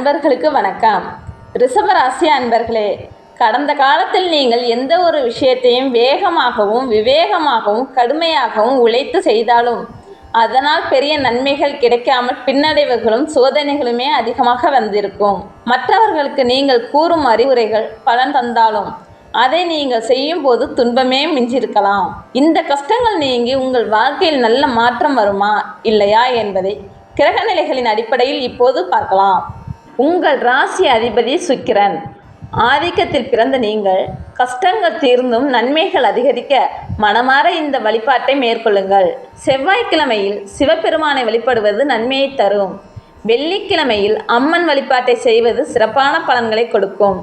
அன்பர்களுக்கு வணக்கம். ரிஷபராசி அன்பர்களே, கடந்த காலத்தில் நீங்கள் எந்த ஒரு விஷயத்தையும் வேகமாகவும் விவேகமாகவும் கடுமையாகவும் உழைத்து செய்தாலும் அதனால் பெரிய நன்மைகள் கிடைக்காமல் பின்னடைவுகளும் சோதனைகளுமே அதிகமாக வந்திருக்கும். மற்றவர்களுக்கு நீங்கள் கூறும் அறிவுரைகள் பலன் தந்தாலும் அதை நீங்கள் செய்யும் போது துன்பமே மிஞ்சிருக்கலாம். இந்த கஷ்டங்கள் நீங்கி உங்கள் வாழ்க்கையில் நல்ல மாற்றம் வருமா இல்லையா என்பதை கிரகநிலைகளின் அடிப்படையில் இப்போது பார்க்கலாம். உங்கள் ராசி அதிபதி சுக்கிரன். ஆதிக்கத்தில் பிறந்த நீங்கள் கஷ்டங்கள் தீர்ந்தும் நன்மைகள் அதிகரிக்க மனமாற இந்த வழிபாட்டை மேற்கொள்ளுங்கள். செவ்வாய்க்கிழமையில் சிவபெருமானை வழிபடுவது நன்மையை தரும். வெள்ளிக்கிழமையில் அம்மன் வழிபாட்டை செய்வது சிறப்பான பலன்களை கொடுக்கும்.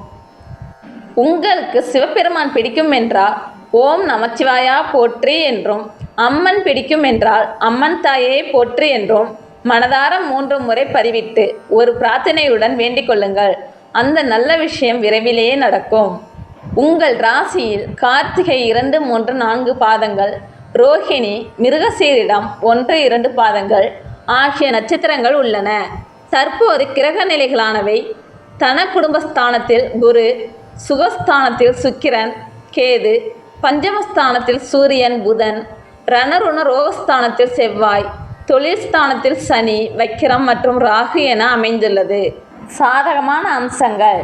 உங்களுக்கு சிவபெருமான் பிடிக்கும் என்றால் ஓம் நமச்சிவாயா போற்றி என்றும், அம்மன் பிடிக்கும் என்றால் அம்மன் தாயே போற்றி என்றும் மனதார 3 முறை பதிவிட்டு ஒரு பிரார்த்தனையுடன் வேண்டிக் கொள்ளுங்கள். அந்த நல்ல விஷயம் விரைவிலேயே நடக்கும். உங்கள் ராசியில் கார்த்திகை 2, 3, 4 பாதங்கள், ரோஹிணி, மிருகசீரிடம் 1, 2 பாதங்கள் ஆகிய நட்சத்திரங்கள் உள்ளன. தற்போது கிரக நிலைகளானவை: தன குடும்பஸ்தானத்தில் குரு, சுகஸ்தானத்தில் சுக்கிரன், கேது, பஞ்சமஸ்தானத்தில் சூரியன், புதன், ரணருண ரோகஸ்தானத்தில் செவ்வாய், தொழில் ஸ்தானத்தில் சனி, வக்கிரம் மற்றும் ராகு என அமைந்துள்ளது. சாதகமான அம்சங்கள்: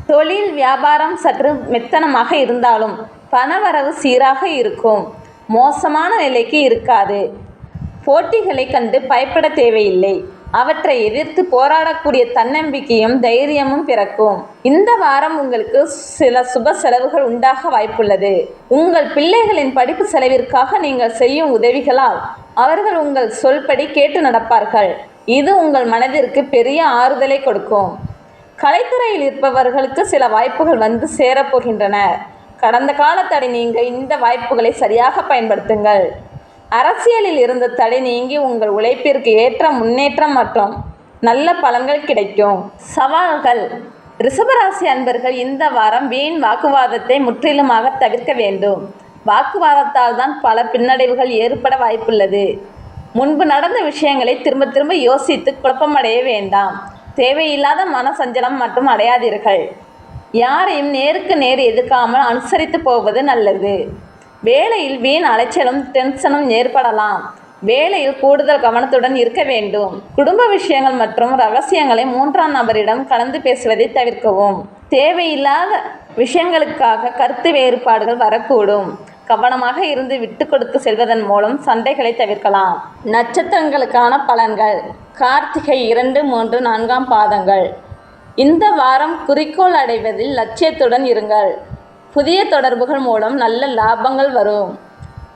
தொழில் வியாபாரம் சற்று மெத்தனமாக இருந்தாலும் பணவரவு சீராக இருக்கும். மோசமான நிலைக்கு இருக்காது. போட்டிகளை கண்டு பயப்பட தேவையில்லை. அவற்றை எதிர்த்து போராடக்கூடிய தன்னம்பிக்கையும் தைரியமும் பிறக்கும். இந்த வாரம் உங்களுக்கு சில சுப செலவுகள் உண்டாக வாய்ப்புள்ளது. உங்கள் பிள்ளைகளின் படிப்பு செலவிற்காக நீங்கள் செய்யும் உதவிகளால் அவர்கள் உங்கள் சொல்படி கேட்டு நடப்பார்கள். இது உங்கள் மனதிற்கு பெரிய ஆறுதலை கொடுக்கும். கலைத்துறையில் இருப்பவர்களுக்கு சில வாய்ப்புகள் வந்து சேரப்போகின்றன. கடந்த கால தடை நீங்க இந்த வாய்ப்புகளை சரியாக பயன்படுத்துங்கள். அரசியலில் இருந்த தடை நீங்கி உங்கள் உழைப்பிற்கு ஏற்ற முன்னேற்றம் மற்றும் நல்ல பலன்கள் கிடைக்கும். சவால்கள்: ரிஷபராசி அன்பர்கள் இந்த வாரம் வீண் வாக்குவாதத்தை முற்றிலுமாக தவிர்க்க வேண்டும். வாக்குவாதத்தால் தான் பல பின்னடைவுகள் ஏற்பட வாய்ப்புள்ளது. முன்பு நடந்த விஷயங்களை திரும்ப திரும்ப யோசித்து குழப்பமடைய வேண்டாம். தேவையில்லாத மனசஞ்சலம் மற்றும் அடையாதீர்கள். யாரையும் நேருக்கு நேர் எதிர்க்காமல் அனுசரித்து போவது நல்லது. வேலையில் வீண் அலைச்சலும் டென்ஷனும் ஏற்படலாம். வேலையில் கூடுதல் கவனத்துடன் இருக்க வேண்டும். குடும்ப விஷயங்கள் மற்றும் ரகசியங்களை 3ஆம் நபரிடம் கலந்து பேசுவதை தவிர்க்கவும். தேவையில்லாத விஷயங்களுக்காக கருத்து வேறுபாடுகள் வரக்கூடும். கவனமாக இருந்து விட்டு கொடுத்து செல்வதன் மூலம் சண்டைகளை தவிர்க்கலாம். நட்சத்திரங்களுக்கான பலன்கள்: கார்த்திகை 2, 3, 4 பாதங்கள். இந்த வாரம் குறிக்கோள் அடைவதில் லட்சியத்துடன் இருங்கள். புதிய தொடர்புகள் மூலம் நல்ல லாபங்கள் வரும்.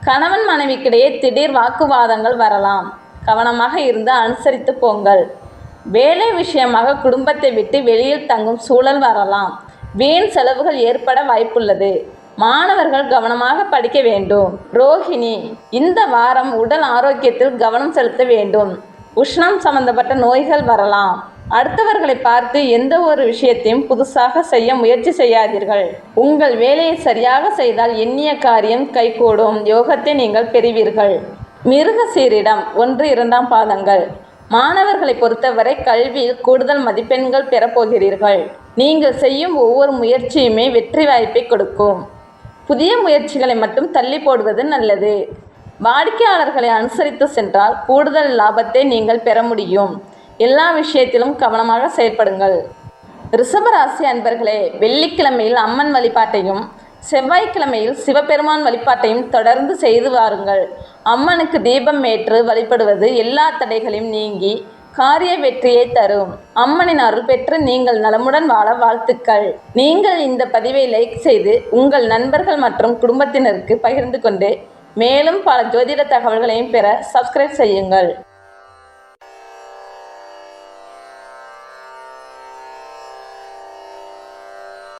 கணவன் மனைவிக்கிடையே திடீர் வாக்குவாதங்கள் வரலாம். கவனமாக இருந்து அனுசரித்து போங்கள். வேலை விஷயமாக குடும்பத்தை விட்டு வெளியில் தங்கும் சூழல் வரலாம். வீண் செலவுகள் ஏற்பட வாய்ப்புள்ளது. மாணவர்கள் கவனமாக படிக்க வேண்டும். ரோஹிணி: இந்த வாரம் உடல் ஆரோக்கியத்தில் கவனம் செலுத்த வேண்டும். உஷ்ணம் சம்பந்தப்பட்ட நோய்கள் வரலாம். அடுத்தவர்களை பார்த்து எந்த ஒரு விஷயத்தையும் புதுசாக செய்ய முயற்சி செய்யாதீர்கள். உங்கள் வேலையை சரியாக செய்தால் எண்ணிய காரியம் கைகூடும் யோகத்தை நீங்கள் பெறுவீர்கள். மிருகசீரிடம் 1, 2 பாதங்கள். மாணவர்களை பொறுத்தவரை கல்வியில் கூடுதல் மதிப்பெண்கள் பெறப்போகிறீர்கள். நீங்கள் செய்யும் ஒவ்வொரு முயற்சியுமே வெற்றி வாய்ப்பை கொடுக்கும். புதிய முயற்சிகளை மட்டும் தள்ளி போடுவது நல்லது. வாடிக்கையாளர்களை அனுசரித்து சென்றால் கூடுதல் லாபத்தை நீங்கள் பெற முடியும். எல்லா விஷயத்திலும் கவனமாக செயல்படுங்கள். ரிஷபராசி அன்பர்களே, வெள்ளிக்கிழமையில் அம்மன் வழிபாட்டையும் செவ்வாய்க்கிழமையில் சிவபெருமான் வழிபாட்டையும் தொடர்ந்து செய்து வாருங்கள். அம்மனுக்கு தீபம் ஏற்று வழிபடுவது எல்லா தடைகளையும் நீங்கி காரிய வெற்றியை தரும். அம்மனின் அருள் பெற்று நீங்கள் நலமுடன் வாழ வாழ்த்துக்கள். நீங்கள் இந்த பதிவை லைக் செய்து உங்கள் நண்பர்கள் மற்றும் குடும்பத்தினருக்கு பகிர்ந்து கொண்டு மேலும் பல ஜோதிட தகவல்களையும் பெற சப்ஸ்கிரைப் செய்யுங்கள்.